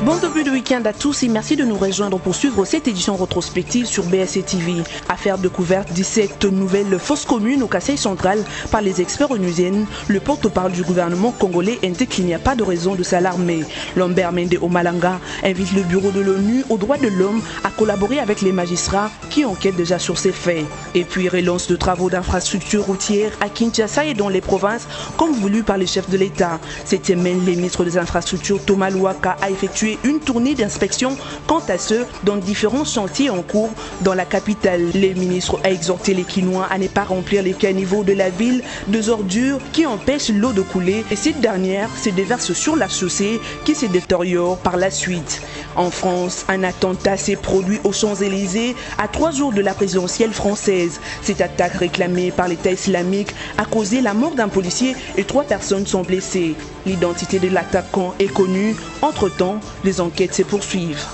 Bon début de week-end à tous et merci de nous rejoindre pour suivre cette édition rétrospective sur BSC TV. Affaire découverte 17 nouvelles fosses communes au Kasaï central par les experts onusiennes. Le porte-parole du gouvernement congolais indique qu'il n'y a pas de raison de s'alarmer. Lambert Mende Omalanga invite le bureau de l'ONU aux droits de l'homme à collaborer avec les magistrats qui enquêtent déjà sur ces faits. Et puis relance de travaux d'infrastructures routières à Kinshasa et dans les provinces comme voulu par les chefs de l'État. Cette semaine, le ministre des Infrastructures Thomas Louaka a effectué une tournée d'inspection quant à ceux dans différents chantiers en cours dans la capitale. Le ministre a exhorté les Kinois à ne pas remplir les caniveaux de la ville de ordures qui empêchent l'eau de couler et cette dernière se déverse sur la chaussée qui se détériore par la suite. En France, un attentat s'est produit aux Champs-Élysées à 3 jours de la présidentielle française. Cette attaque réclamée par l'État islamique a causé la mort d'un policier et 3 personnes sont blessées. L'identité de l'attaquant est connue. Entre-temps, les enquêtes se poursuivent.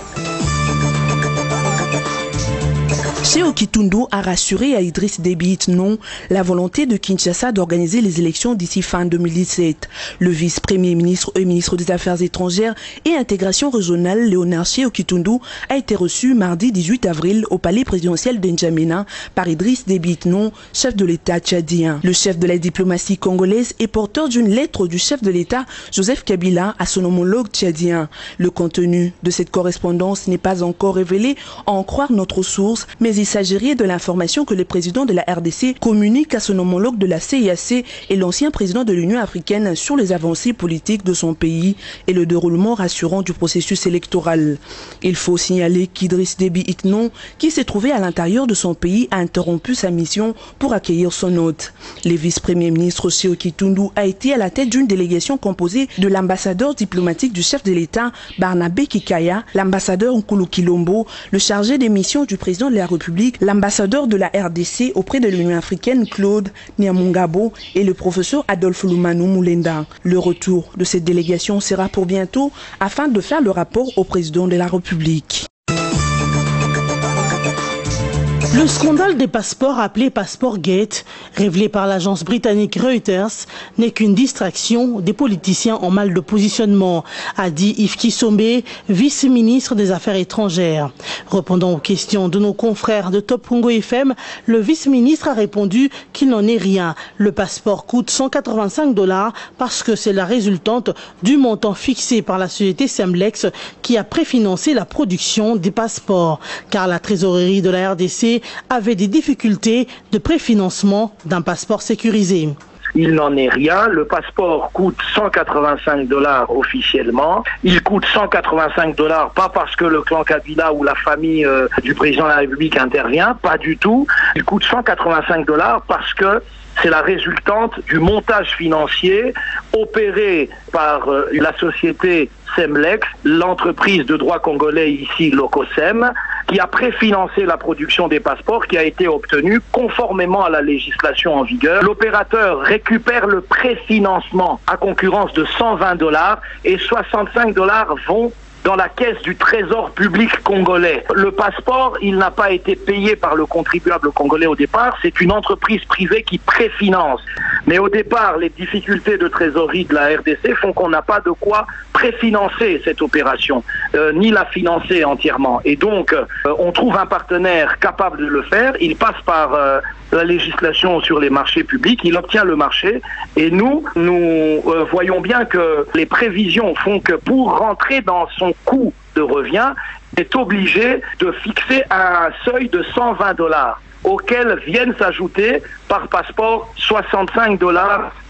Sékou Kitundu a rassuré à Idriss Déby Itno la volonté de Kinshasa d'organiser les élections d'ici fin 2017. Le vice-premier ministre et ministre des Affaires étrangères et intégration régionale Léonard Sékou Kitundu a été reçu mardi 18 avril au palais présidentiel d'Njamena par Idriss Déby Itno, chef de l'État tchadien. Le chef de la diplomatie congolaise est porteur d'une lettre du chef de l'État Joseph Kabila à son homologue tchadien. Le contenu de cette correspondance n'est pas encore révélé, à en croire notre source, mais il s'agirait de l'information que le président de la RDC communique à son homologue de la CIAC et l'ancien président de l'Union africaine sur les avancées politiques de son pays et le déroulement rassurant du processus électoral. Il faut signaler qu'Idriss Déby Itno, qui s'est trouvé à l'intérieur de son pays, a interrompu sa mission pour accueillir son hôte. Le vice-premier ministre Sékou Kitundu a été à la tête d'une délégation composée de l'ambassadeur diplomatique du chef de l'État Barnabé Kikaya, l'ambassadeur Nkulu Kilombo, le chargé des missions du président de la République, l'ambassadeur de la RDC auprès de l'Union africaine Claude Niamungabo et le professeur Adolphe Lumanu Moulenda. Le retour de cette délégation sera pour bientôt afin de faire le rapport au président de la République. Le scandale des passeports appelé Passport Gate, révélé par l'agence britannique Reuters, n'est qu'une distraction des politiciens en mal de positionnement, a dit Yves Kisombe, vice-ministre des Affaires étrangères. Répondant aux questions de nos confrères de Top Congo FM, le vice-ministre a répondu qu'il n'en est rien. Le passeport coûte $185 parce que c'est la résultante du montant fixé par la société Semlex qui a préfinancé la production des passeports. Car la trésorerie de la RDC avait des difficultés de préfinancement d'un passeport sécurisé. Il n'en est rien. Le passeport coûte $185 officiellement. Il coûte $185 pas parce que le clan Kabila ou la famille du président de la République intervient, pas du tout. Il coûte $185 parce que c'est la résultante du montage financier opéré par la société Semlex, l'entreprise de droit congolais ici, Locosem, qui a préfinancé la production des passeports qui a été obtenue conformément à la législation en vigueur. L'opérateur récupère le préfinancement à concurrence de $120 et $65 vont dans la caisse du trésor public congolais. Le passeport, il n'a pas été payé par le contribuable congolais au départ, c'est une entreprise privée qui préfinance. Mais au départ, les difficultés de trésorerie de la RDC font qu'on n'a pas de quoi préfinancer cette opération, ni la financer entièrement. Et donc, on trouve un partenaire capable de le faire, il passe par la législation sur les marchés publics, il obtient le marché, et nous voyons bien que les prévisions font que pour rentrer dans son coût de revient, est obligé de fixer un seuil de $120 auquel viennent s'ajouter par passeport $65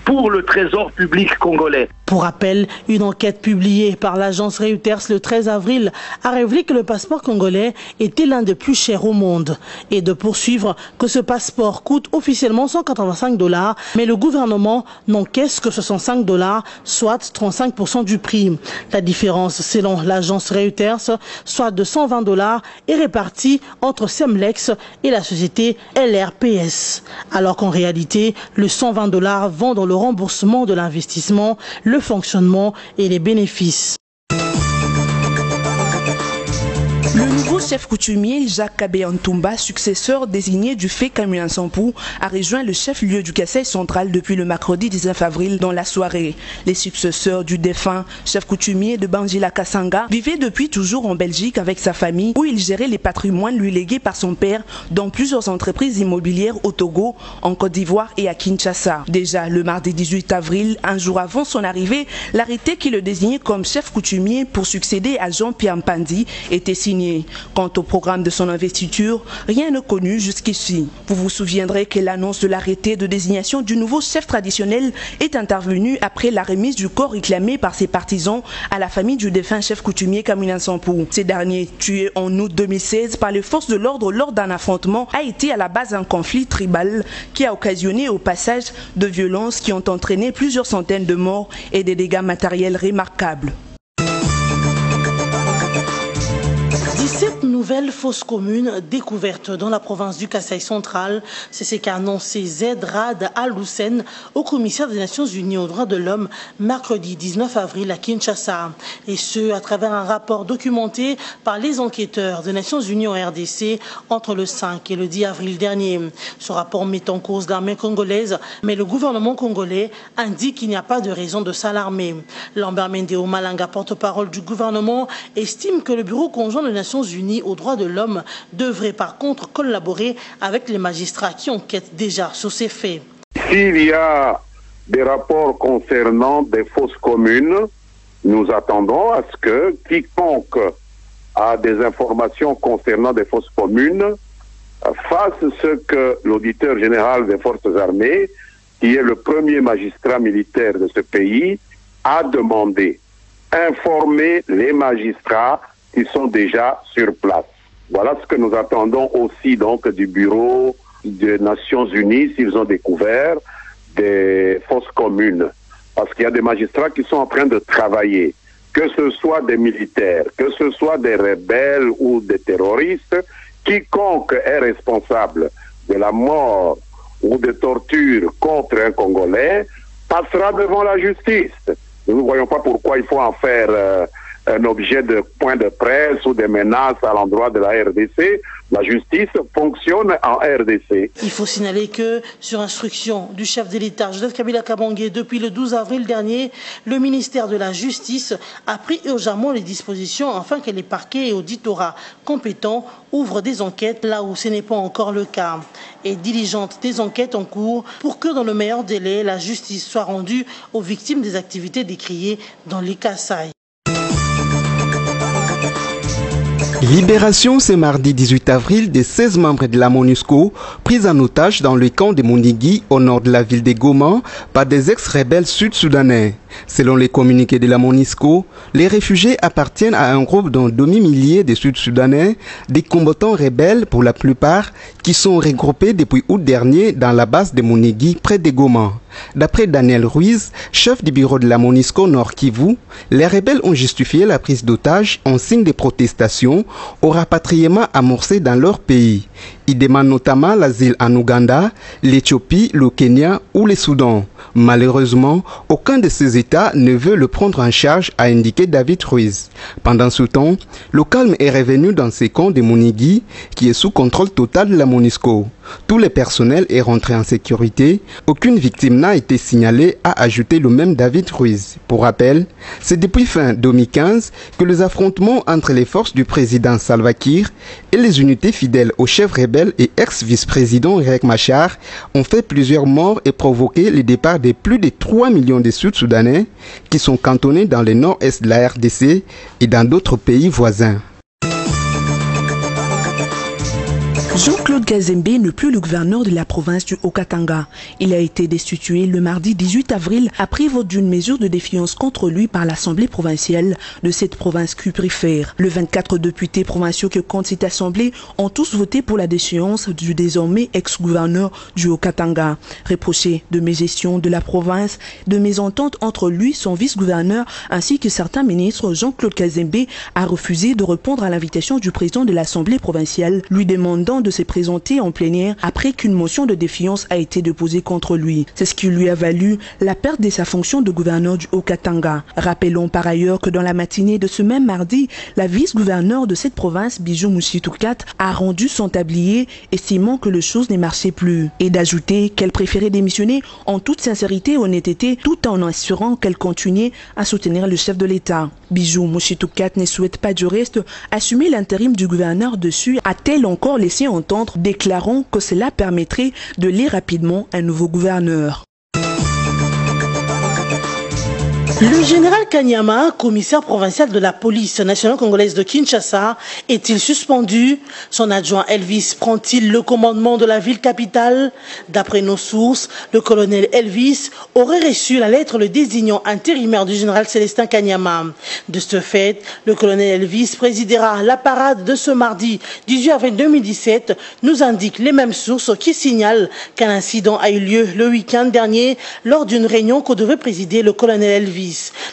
pour le trésor public congolais. Pour rappel, une enquête publiée par l'agence Reuters le 13 avril a révélé que le passeport congolais était l'un des plus chers au monde et de poursuivre que ce passeport coûte officiellement $185, mais le gouvernement n'encaisse que $65, soit 35% du prix. La différence, selon l'agence Reuters, soit de $120, est répartie entre Semlex et la société LRPS. Alors qu'en réalité, le $120 vont dans le remboursement de l'investissement, le fonctionnement et les bénéfices. Le nouveau chef coutumier Jacques Kabé Ntumba, successeur désigné du fait Kamuna Sampou, a rejoint le chef-lieu du Kasaï central depuis le mercredi 19 avril dans la soirée. Les successeurs du défunt chef coutumier de Banjila Kasanga vivaient depuis toujours en Belgique avec sa famille où il gérait les patrimoines lui légués par son père dans plusieurs entreprises immobilières au Togo, en Côte d'Ivoire et à Kinshasa. Déjà le mardi 18 avril, un jour avant son arrivée, l'arrêté qui le désignait comme chef coutumier pour succéder à Jean-Pierre Mpandi était signé. Quant au programme de son investiture, rien n'est connu jusqu'ici. Vous vous souviendrez que l'annonce de l'arrêté de désignation du nouveau chef traditionnel est intervenue après la remise du corps réclamé par ses partisans à la famille du défunt chef coutumier Kamuna Sampou. Ces derniers, tués en août 2016 par les forces de l'ordre lors d'un affrontement, a été à la base d'un conflit tribal qui a occasionné au passage de violences qui ont entraîné plusieurs centaines de morts et des dégâts matériels remarquables. 17 nouvelles fosses communes découvertes dans la province du Kasaï central. C'est ce qu'a annoncé Zaid Rad Al-Hussein au commissaire des Nations Unies aux droits de l'homme mercredi 19 avril à Kinshasa. Et ce, à travers un rapport documenté par les enquêteurs des Nations Unies en RDC entre le 5 et le 10 avril dernier. Ce rapport met en cause l'armée congolaise, mais le gouvernement congolais indique qu'il n'y a pas de raison de s'alarmer. Lambert Mendeo Malanga, porte-parole du gouvernement, estime que le bureau conjoint des Nations Unies aux droits de l'homme devrait par contre collaborer avec les magistrats qui enquêtent déjà sur ces faits. S'il y a des rapports concernant des fosses communes, nous attendons à ce que quiconque a des informations concernant des fosses communes fasse ce que l'auditeur général des forces armées, qui est le premier magistrat militaire de ce pays, a demandé. Informer les magistrats qui sont déjà sur place. Voilà ce que nous attendons aussi donc du bureau des Nations Unies s'ils ont découvert des fosses communes. Parce qu'il y a des magistrats qui sont en train de travailler, que ce soit des militaires, que ce soit des rebelles ou des terroristes, quiconque est responsable de la mort ou de torture contre un Congolais passera devant la justice. Nous ne voyons pas pourquoi il faut en faire un objet de point de presse ou des menaces à l'endroit de la RDC. La justice fonctionne en RDC. Il faut signaler que, sur instruction du chef de l'État, Joseph Kabila Kabange, depuis le 12 avril dernier, le ministère de la Justice a pris urgemment les dispositions afin que les parquets et auditorat compétents ouvrent des enquêtes là où ce n'est pas encore le cas et diligentent des enquêtes en cours pour que, dans le meilleur délai, la justice soit rendue aux victimes des activités décriées dans les Kasaï. Libération ce mardi 18 avril des 16 membres de la MONUSCO pris en otage dans le camp de Monigui au nord de la ville de Goma par des ex-rebelles sud-soudanais. Selon les communiqués de la MONUSCO, les réfugiés appartiennent à un groupe d'un demi-millier de Sud-Soudanais, des combattants rebelles pour la plupart, qui sont regroupés depuis août dernier dans la base de Monigui près de Goma. D'après Daniel Ruiz, chef du bureau de la MONUSCO Nord Kivu, les rebelles ont justifié la prise d'otages en signe de protestation au rapatriement amorcé dans leur pays. Ils demandent notamment l'asile en Ouganda, l'Éthiopie, le Kenya ou le Soudan. Malheureusement, aucun de ces États ne veut le prendre en charge, a indiqué David Ruiz. Pendant ce temps, le calme est revenu dans ces camps de Monigui, qui est sous contrôle total de la MONUSCO. Tout le personnel est rentré en sécurité. Aucune victime n'a été signalée, a ajouté le même David Ruiz. Pour rappel, c'est depuis fin 2015 que les affrontements entre les forces du président Salva Kiir et les unités fidèles au chef rebelle et ex-vice-président Riek Machar ont fait plusieurs morts et provoqué le départ de plus de 3 millions de Sud-Soudanais qui sont cantonnés dans le nord-est de la RDC et dans d'autres pays voisins. Jean-Claude Kazembe n'est plus le gouverneur de la province du Haut-Katanga. Il a été destitué le mardi 18 avril après vote d'une mesure de défiance contre lui par l'Assemblée provinciale de cette province qui préfère. Le 24 députés provinciaux que compte cette assemblée ont tous voté pour la déchéance du désormais ex-gouverneur du Haut-Katanga. Reproché de mégestion de la province, de mésentente entre lui, son vice-gouverneur, ainsi que certains ministres, Jean-Claude Kazembe a refusé de répondre à l'invitation du président de l'Assemblée provinciale, lui demandant de de se présenter en plénière après qu'une motion de défiance a été déposée contre lui. C'est ce qui lui a valu la perte de sa fonction de gouverneur du Haut-Katanga. Rappelons par ailleurs que dans la matinée de ce même mardi, la vice-gouverneure de cette province, Bijou Mouchitoukat, a rendu son tablier, estimant que les choses ne marchaient plus. Et d'ajouter qu'elle préférait démissionner en toute sincérité et honnêteté, tout en assurant qu'elle continuait à soutenir le chef de l'État. Bijou Mouchitoukat ne souhaite pas du reste assumer l'intérim du gouverneur dessus, a-t-elle encore laissé entendre, déclarant que cela permettrait de lire rapidement un nouveau gouverneur. Le général Kanyama, commissaire provincial de la police nationale congolaise de Kinshasa, est-il suspendu? Son adjoint Elvis prend-il le commandement de la ville capitale? D'après nos sources, le colonel Elvis aurait reçu la lettre le désignant intérimaire du général Célestin Kanyama. De ce fait, le colonel Elvis présidera la parade de ce mardi 18 avril 2017, nous indiquent les mêmes sources qui signalent qu'un incident a eu lieu le week-end dernier lors d'une réunion que devait présider le colonel Elvis.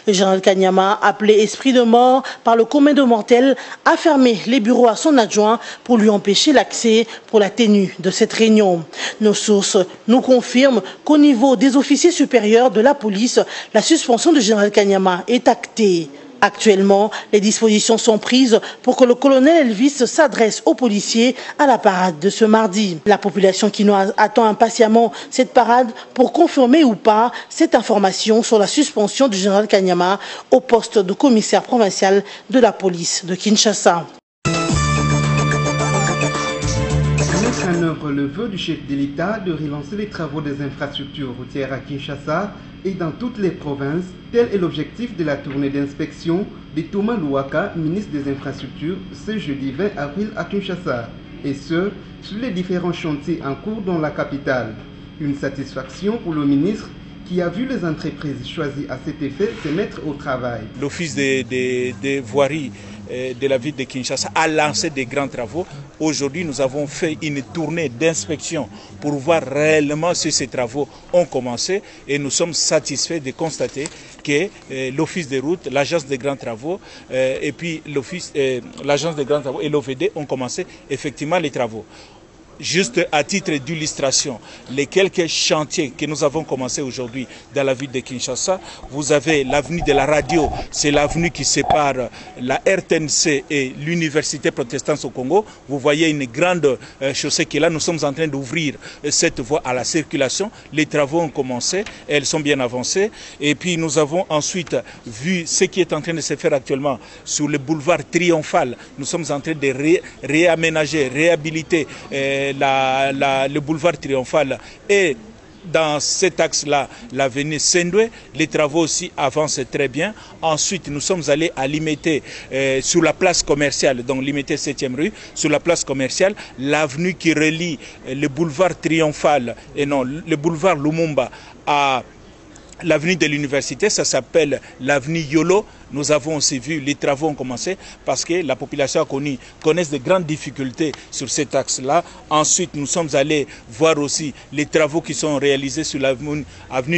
Le général Kanyama, appelé esprit de mort par le commun de mortels, a fermé les bureaux à son adjoint pour lui empêcher l'accès pour la tenue de cette réunion. Nos sources nous confirment qu'au niveau des officiers supérieurs de la police, la suspension du général Kanyama est actée. Actuellement, les dispositions sont prises pour que le colonel Elvis s'adresse aux policiers à la parade de ce mardi. La population qui nous attend impatiemment cette parade pour confirmer ou pas cette information sur la suspension du général Kanyama au poste de commissaire provincial de la police de Kinshasa. Mettre en œuvre le vœu du chef de l'État de relancer les travaux des infrastructures routières à Kinshasa et dans toutes les provinces, tel est l'objectif de la tournée d'inspection de Thomas Louaka, ministre des Infrastructures, ce jeudi 20 avril à Kinshasa, et ce, sur les différents chantiers en cours dans la capitale. Une satisfaction pour le ministre qui a vu les entreprises choisies à cet effet se mettre au travail. L'Office des voiries de la ville de Kinshasa a lancé des grands travaux. Aujourd'hui, nous avons fait une tournée d'inspection pour voir réellement si ces travaux ont commencé et nous sommes satisfaits de constater que l'Office des routes, l'Agence des grands travaux et puis l'Agence des grands travaux et l'OVD ont commencé effectivement les travaux. Juste à titre d'illustration, les quelques chantiers que nous avons commencé aujourd'hui dans la ville de Kinshasa, vous avez l'avenue de la radio, c'est l'avenue qui sépare la RTNC et l'Université protestante au Congo. Vous voyez une grande chaussée qui est là, nous sommes en train d'ouvrir cette voie à la circulation. Les travaux ont commencé, elles sont bien avancées. Et puis nous avons ensuite vu ce qui est en train de se faire actuellement sur le boulevard Triomphal. Nous sommes en train de réaménager, réhabiliter le boulevard Triomphal et dans cet axe-là, l'avenue Sendwe, les travaux aussi avancent très bien. Ensuite, nous sommes allés à limiter sur la place commerciale, donc limiter 7e rue, sur la place commerciale, l'avenue qui relie le boulevard Triomphal et non, le boulevard Lumumba à l'avenue de l'université, ça s'appelle l'avenue Yolo. Nous avons aussi vu, les travaux ont commencé parce que la population connaît de grandes difficultés sur cet axe-là. Ensuite, nous sommes allés voir aussi les travaux qui sont réalisés sur l'avenue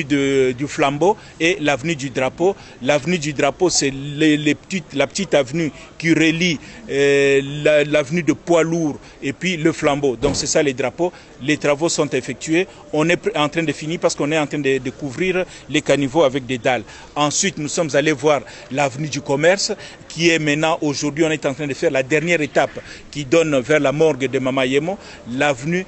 du Flambeau et l'avenue du Drapeau. L'avenue du Drapeau, c'est la petite avenue qui relie l'avenue de Poids-Lourd et puis le Flambeau. Donc c'est ça les drapeaux. Les travaux sont effectués. On est en train de finir parce qu'on est en train de couvrir les caniveaux avec des dalles. Ensuite, nous sommes allés voir l'avenue du commerce qui est maintenant, aujourd'hui, on est en train de faire la dernière étape qui donne vers la morgue de Mamayemo. L'avenue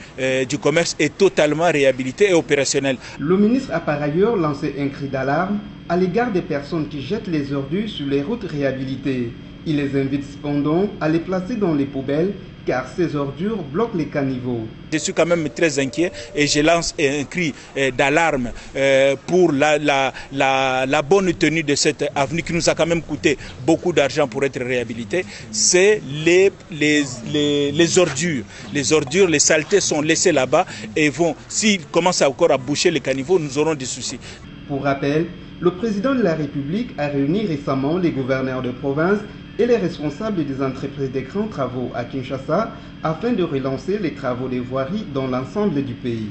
du commerce est totalement réhabilitée et opérationnelle. Le ministre a par ailleurs lancé un cri d'alarme à l'égard des personnes qui jettent les ordures sur les routes réhabilitées. Il les invite cependant à les placer dans les poubelles car ces ordures bloquent les caniveaux. Je suis quand même très inquiet et je lance un cri d'alarme pour la bonne tenue de cette avenue qui nous a quand même coûté beaucoup d'argent pour être réhabilitée. C'est les ordures. Les ordures, les saletés sont laissées là-bas et s'ils commencent encore à boucher les caniveaux, nous aurons des soucis. Pour rappel, le président de la République a réuni récemment les gouverneurs de province et les responsables des entreprises des grands travaux à Kinshasa afin de relancer les travaux des voiries dans l'ensemble du pays.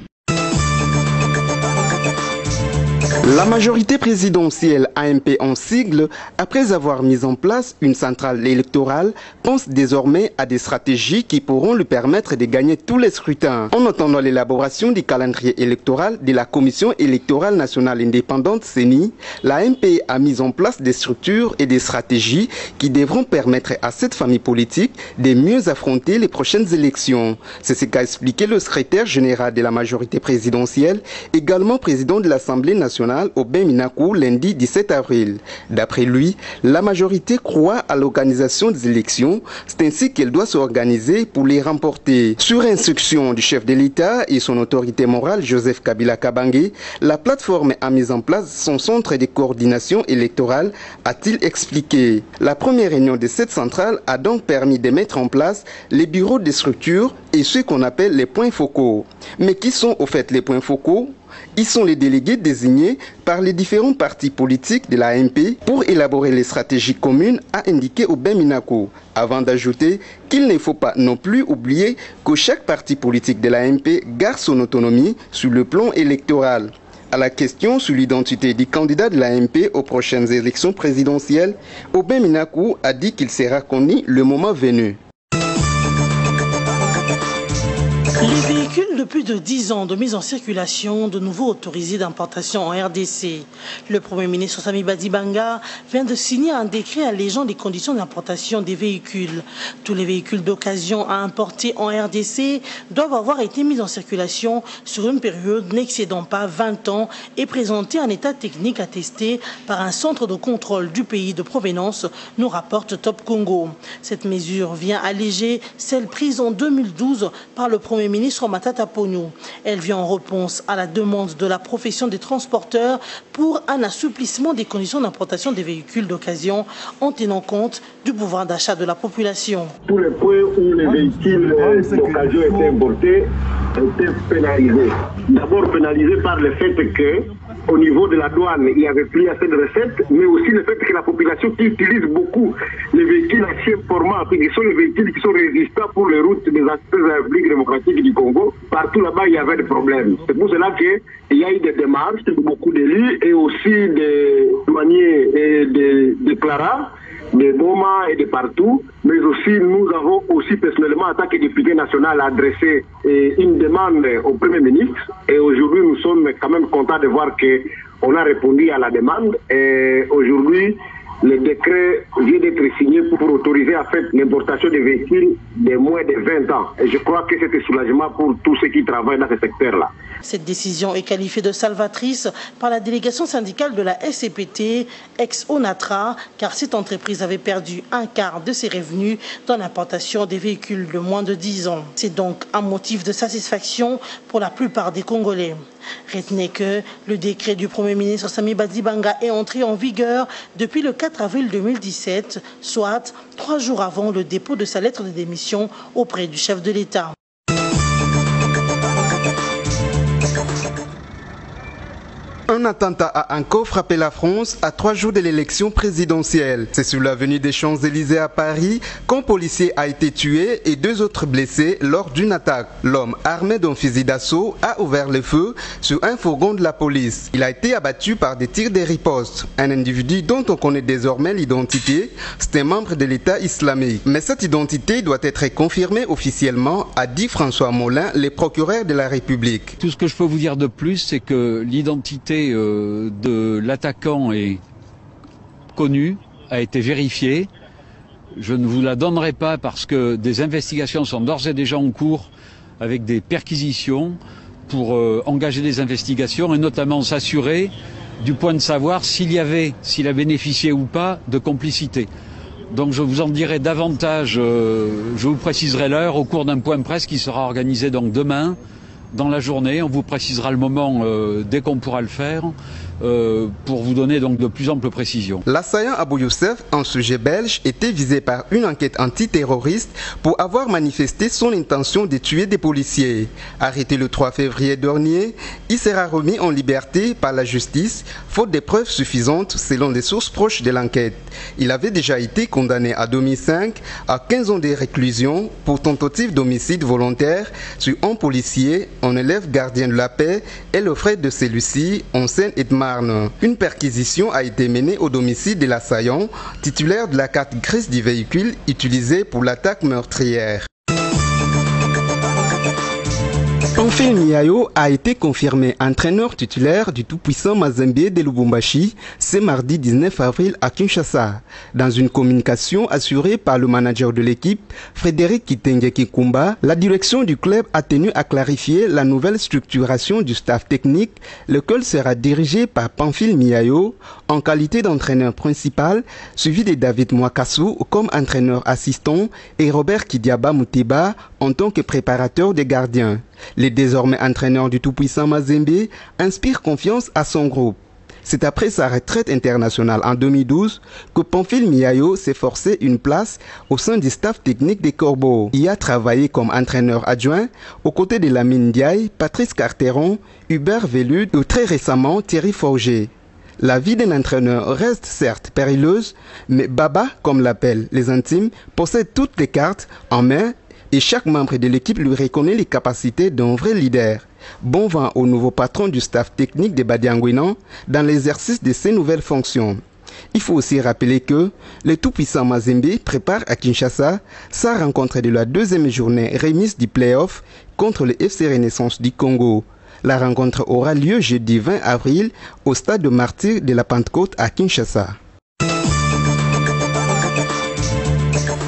La majorité présidentielle AMP en sigle, après avoir mis en place une centrale électorale, pense désormais à des stratégies qui pourront lui permettre de gagner tous les scrutins. En attendant l'élaboration du calendrier électoral de la Commission électorale nationale indépendante CENI, l'AMP a mis en place des structures et des stratégies qui devront permettre à cette famille politique de mieux affronter les prochaines élections. C'est ce qu'a expliqué le secrétaire général de la majorité présidentielle, également président de l'Assemblée nationale, Aubin Minakou, lundi 17 avril. D'après lui, la majorité croit à l'organisation des élections, c'est ainsi qu'elle doit s'organiser pour les remporter. Sur instruction du chef de l'État et son autorité morale, Joseph Kabila Kabange, la plateforme a mis en place son centre de coordination électorale, a-t-il expliqué. La première réunion de cette centrale a donc permis de mettre en place les bureaux des structures et ce qu'on appelle les points focaux. Mais qui sont au fait les points focaux ? Ils sont les délégués désignés par les différents partis politiques de l'AMP pour élaborer les stratégies communes, a indiqué Aubin Minakou, avant d'ajouter qu'il ne faut pas non plus oublier que chaque parti politique de l'AMP garde son autonomie sur le plan électoral. À la question sur l'identité du candidat de l'AMP aux prochaines élections présidentielles, Aubin Minakou a dit qu'il sera connu le moment venu. Les véhicules de plus de 10 ans de mise en circulation, de nouveau autorisés d'importation en RDC. Le Premier ministre Sami Badibanga vient de signer un décret allégeant les conditions d'importation des véhicules. Tous les véhicules d'occasion à importer en RDC doivent avoir été mis en circulation sur une période n'excédant pas 20 ans et présenter un état technique attesté par un centre de contrôle du pays de provenance, nous rapporte Top Congo. Cette mesure vient alléger celle prise en 2012 par le Premier ministre Matata Ponyo. Elle vient en réponse à la demande de la profession des transporteurs pour un assouplissement des conditions d'importation des véhicules d'occasion en tenant compte du pouvoir d'achat de la population. Tous les points où les véhicules d'occasion étaient importés étaient pénalisés. D'abord pénalisés par le fait que au niveau de la douane, il n'y avait plus assez de recettes, mais aussi le fait que la population qui utilise beaucoup les véhicules à ancien format, qui sont les véhicules qui sont résistants pour les routes des Républiques démocratiques du Congo, partout là-bas, il y avait des problèmes. C'est pour cela qu'il y a eu des démarches de beaucoup d'élus et aussi des douaniers et des déclarants, des Boma et de partout, mais aussi nous avons aussi personnellement en tant que député national adressé une demande au Premier ministre et aujourd'hui nous sommes quand même contents de voir qu'on a répondu à la demande et aujourd'hui le décret vient d'être signé pour autoriser en fait l'importation des véhicules de moins de 20 ans. Et je crois que c'est un soulagement pour tous ceux qui travaillent dans ce secteur-là. Cette décision est qualifiée de salvatrice par la délégation syndicale de la SCPT, ex-ONATRA, car cette entreprise avait perdu un quart de ses revenus dans l'importation des véhicules de moins de 10 ans. C'est donc un motif de satisfaction pour la plupart des Congolais. Retenez que le décret du Premier ministre Sami Badibanga est entré en vigueur depuis le 4 avril 2017, soit 3 jours avant le dépôt de sa lettre de démission auprès du chef de l'État. Un attentat a encore frappé la France à 3 jours de l'élection présidentielle. C'est sur l'avenue des Champs-Élysées à Paris qu'un policier a été tué et 2 autres blessés lors d'une attaque. L'homme armé d'un fusil d'assaut a ouvert le feu sur un fourgon de la police. Il a été abattu par des tirs de riposte. Un individu dont on connaît désormais l'identité, c'est un membre de l'État islamique. Mais cette identité doit être confirmée officiellement, a dit François Molin, le procureur de la République. Tout ce que je peux vous dire de plus, c'est que l'identité de l'attaquant est connue, a été vérifiée. Je ne vous la donnerai pas parce que des investigations sont d'ores et déjà en cours avec des perquisitions pour engager des investigations et notamment s'assurer du point de savoir s'il a bénéficié ou pas de complicité. Donc je vous en dirai davantage, je vous préciserai l'heure au cours d'un point presse qui sera organisé donc demain. Dans la journée, on vous précisera le moment dès qu'on pourra le faire pour vous donner donc de plus amples précisions. L'assaillant Abou Youssef, un sujet belge, était visé par une enquête antiterroriste pour avoir manifesté son intention de tuer des policiers. Arrêté le 3 février dernier, il sera remis en liberté par la justice, faute de preuves suffisantes selon les sources proches de l'enquête. Il avait déjà été condamné à 2005 à 15 ans de réclusion pour tentative d'homicide volontaire sur un policier, un élève gardien de la paix et le frère de celui-ci, en Seine-et-Marne. Marne. Une perquisition a été menée au domicile de l'assaillant, titulaire de la carte grise du véhicule utilisé pour l'attaque meurtrière. Pamphile Miayo a été confirmé entraîneur titulaire du tout-puissant Mazembe de Lubumbashi ce mardi 19 avril à Kinshasa. Dans une communication assurée par le manager de l'équipe, Frédéric Kitenge Kikumba, la direction du club a tenu à clarifier la nouvelle structuration du staff technique, lequel sera dirigé par Pamphile Miayo en qualité d'entraîneur principal, suivi de David Mwakasu comme entraîneur assistant et Robert Kidiaba Mouteba en tant que préparateur des gardiens. Le désormais entraîneur du tout-puissant Mazembe inspire confiance à son groupe. C'est après sa retraite internationale en 2012 que Pamphile Miayo s'est forcé une place au sein du staff technique des Corbeaux. Il a travaillé comme entraîneur adjoint aux côtés de Lamine Ndiaye, Patrice Carteron, Hubert Velud ou très récemment Thierry Forger. La vie d'un entraîneur reste certes périlleuse, mais Baba, comme l'appellent les intimes, possède toutes les cartes en main et chaque membre de l'équipe lui reconnaît les capacités d'un vrai leader. Bon vent au nouveau patron du staff technique de Badiangouinan dans l'exercice de ses nouvelles fonctions. Il faut aussi rappeler que le tout-puissant Mazembe prépare à Kinshasa sa rencontre de la deuxième journée remise du play-off contre le FC Renaissance du Congo. La rencontre aura lieu jeudi 20 avril au stade de Martyrs de la Pentecôte à Kinshasa.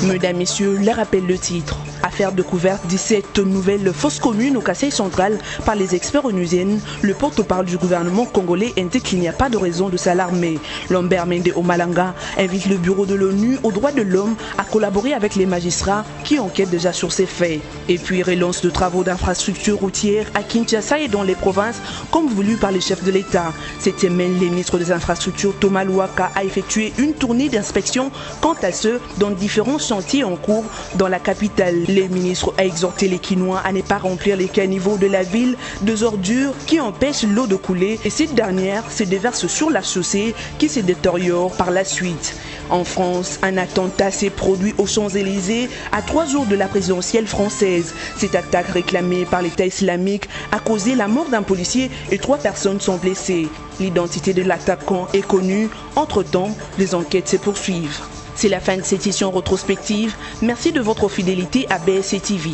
Mesdames, Messieurs, les rappel le titre. Affaire découverte 17 nouvelles fausses communes au Kasaï central par les experts onusiennes. Le porte-parole du gouvernement congolais indique qu'il n'y a pas de raison de s'alarmer. Lambert Mende Omalanga invite le bureau de l'ONU aux droits de l'homme à collaborer avec les magistrats qui enquêtent déjà sur ces faits. Et puis relance de travaux d'infrastructures routières à Kinshasa et dans les provinces comme voulu par les chefs de l'État. Cette semaine, le ministre des Infrastructures Thomas Louaka a effectué une tournée d'inspection quant à ceux dans différents chantiers en cours dans la capitale. Le ministre a exhorté les Kinois à ne pas remplir les caniveaux de la ville de ordures qui empêchent l'eau de couler et cette dernière se déverse sur la chaussée qui se détériore par la suite. En France, un attentat s'est produit aux Champs-Élysées à 3 jours de la présidentielle française. Cette attaque réclamée par l'État islamique a causé la mort d'un policier et 3 personnes sont blessées. L'identité de l'attaquant est connue. Entre-temps, les enquêtes se poursuivent. C'est la fin de cette édition rétrospective. Merci de votre fidélité à BSC TV.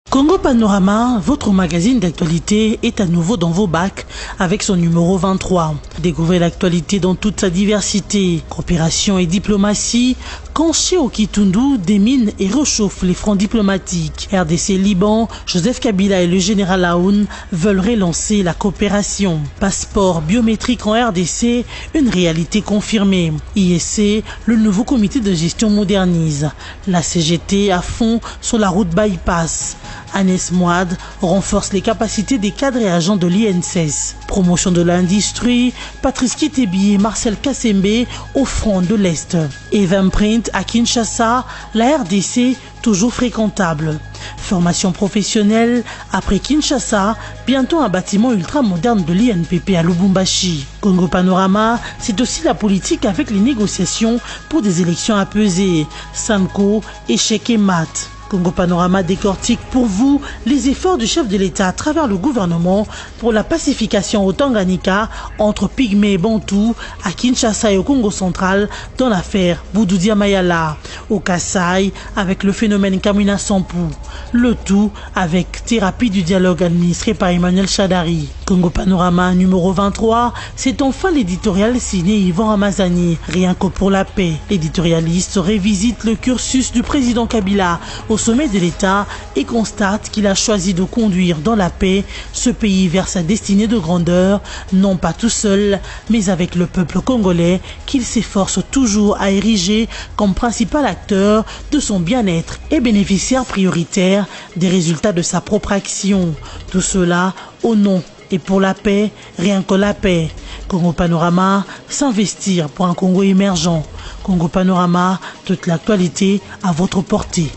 Congo Panorama, votre magazine d'actualité, est à nouveau dans vos bacs avec son numéro 23. Découvrez l'actualité dans toute sa diversité. Coopération et diplomatie, quand Chéo Kitundu démine et réchauffe les fronts diplomatiques. RDC Liban, Joseph Kabila et le général Aoun veulent relancer la coopération. Passeport biométrique en RDC, une réalité confirmée. ISC, le nouveau comité de gestion modernise. La CGT à fond sur la route bypass. Agnès Moad renforce les capacités des cadres et agents de l'INSS. Promotion de l'industrie, Patrice Kitebi et Marcel Kassembe au front de l'Est. Eventprint à Kinshasa, la RDC toujours fréquentable. Formation professionnelle, après Kinshasa, bientôt un bâtiment ultra-moderne de l'INPP à Lubumbashi. Congo Panorama, c'est aussi la politique avec les négociations pour des élections apaisées. Sanko, échec et mat. Congo Panorama décortique pour vous les efforts du chef de l'État à travers le gouvernement pour la pacification au Tanganyika entre Pygmées et Bantou, à Kinshasa et au Congo central dans l'affaire Boudoudia Mayala, au Kasaï avec le phénomène Kamina Sampou, le tout avec thérapie du dialogue administré par Emmanuel Chadari. Congo Panorama numéro 23, c'est enfin l'éditorial signé Yvan Ramazani, rien que pour la paix. L'éditorialiste révisite le cursus du président Kabila au sommet de l'État et constate qu'il a choisi de conduire dans la paix ce pays vers sa destinée de grandeur, non pas tout seul, mais avec le peuple congolais qu'il s'efforce toujours à ériger comme principal acteur de son bien-être et bénéficiaire prioritaire des résultats de sa propre action. Tout cela au nom et pour la paix, rien que la paix. Congo Panorama, s'investir pour un Congo émergent. Congo Panorama, toute l'actualité à votre portée.